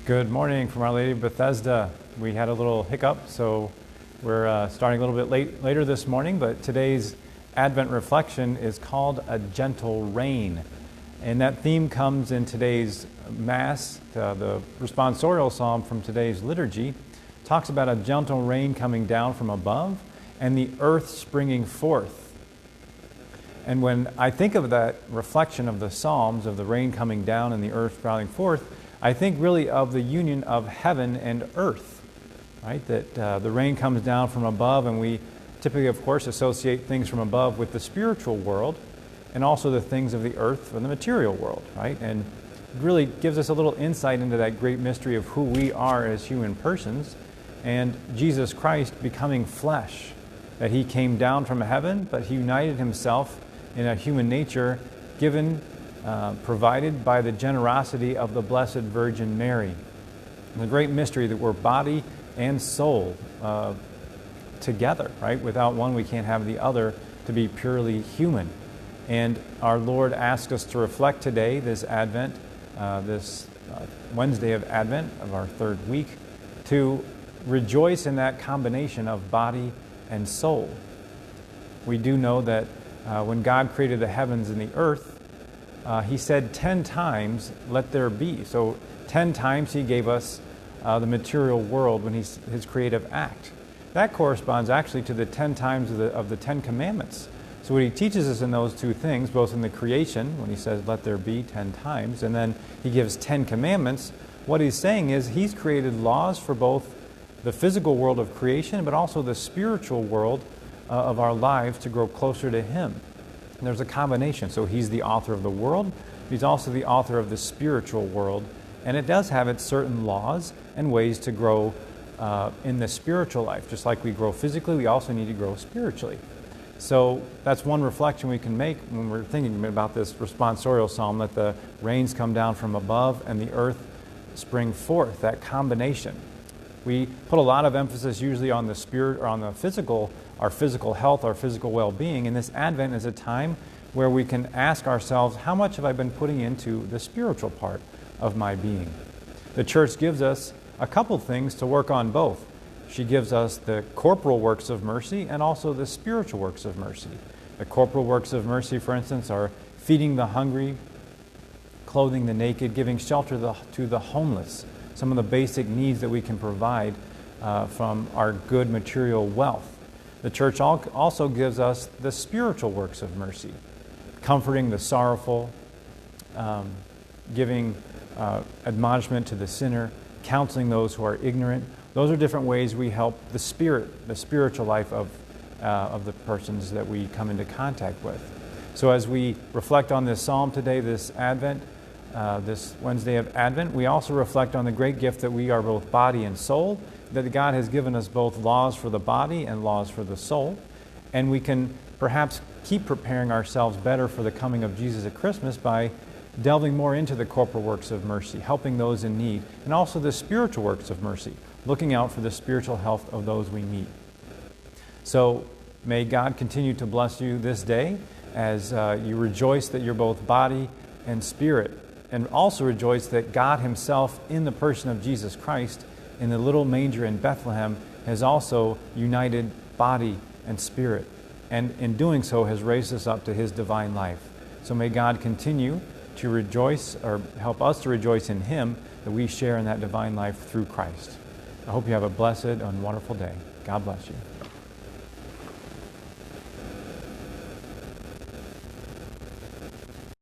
Good morning from Our Lady of Bethesda. We had a little hiccup, so we're starting a little bit later this morning, but today's Advent reflection is called A Gentle Rain. And that theme comes in today's Mass. The responsorial psalm from today's liturgy talks about a gentle rain coming down from above and the earth springing forth. And when I think of that reflection of the Psalms, of the rain coming down and the earth sprouting forth, I think really of the union of heaven and earth, right? That the rain comes down from above, and we typically, of course, associate things from above with the spiritual world and also the things of the earth or the material world, right? And it really gives us a little insight into that great mystery of who we are as human persons and Jesus Christ becoming flesh, that He came down from heaven, but He united Himself in a human nature given provided by the generosity of the Blessed Virgin Mary. And the great mystery that we're body and soul together, right? Without one, we can't have the other to be purely human. And our Lord asks us to reflect today, this Advent, this Wednesday of Advent of our third week, to rejoice in that combination of body and soul. We do know that when God created the heavens and the earth, He said 10 times, let there be. So 10 times He gave us the material world when His creative act. That corresponds actually to the 10 times of the 10 commandments. So what He teaches us in those two things, both in the creation, when He says let there be 10 times, and then He gives 10 commandments, what He's saying is He's created laws for both the physical world of creation, but also the spiritual world of our lives to grow closer to Him. And there's a combination. So He's the author of the world. He's also the author of the spiritual world. And it does have its certain laws and ways to grow in the spiritual life. Just like we grow physically, we also need to grow spiritually. So that's one reflection we can make when we're thinking about this responsorial psalm, that the rains come down from above and the earth spring forth, that combination. We put a lot of emphasis usually on the spirit or on the physical, our physical health, our physical well-being. And this Advent is a time where we can ask ourselves, how much have I been putting into the spiritual part of my being? The Church gives us a couple things to work on both. She gives us the corporal works of mercy and also the spiritual works of mercy. The corporal works of mercy, for instance, are feeding the hungry, clothing the naked, giving shelter to the homeless, some of the basic needs that we can provide from our good material wealth. The Church also gives us the spiritual works of mercy, comforting the sorrowful, giving admonishment to the sinner, counseling those who are ignorant. Those are different ways we help the spiritual life of the persons that we come into contact with. So as we reflect on this psalm today, this Advent, this Wednesday of Advent, we also reflect on the great gift that we are both body and soul, that God has given us both laws for the body and laws for the soul, and we can perhaps keep preparing ourselves better for the coming of Jesus at Christmas by delving more into the corporal works of mercy, helping those in need, and also the spiritual works of mercy, looking out for the spiritual health of those we meet. So may God continue to bless you this day as you rejoice that you're both body and spirit, and also rejoice that God Himself, in the person of Jesus Christ, in the little manger in Bethlehem, has also united body and spirit, and in doing so has raised us up to His divine life. So may God continue to rejoice, or help us to rejoice in Him, that we share in that divine life through Christ. I hope you have a blessed and wonderful day. God bless you.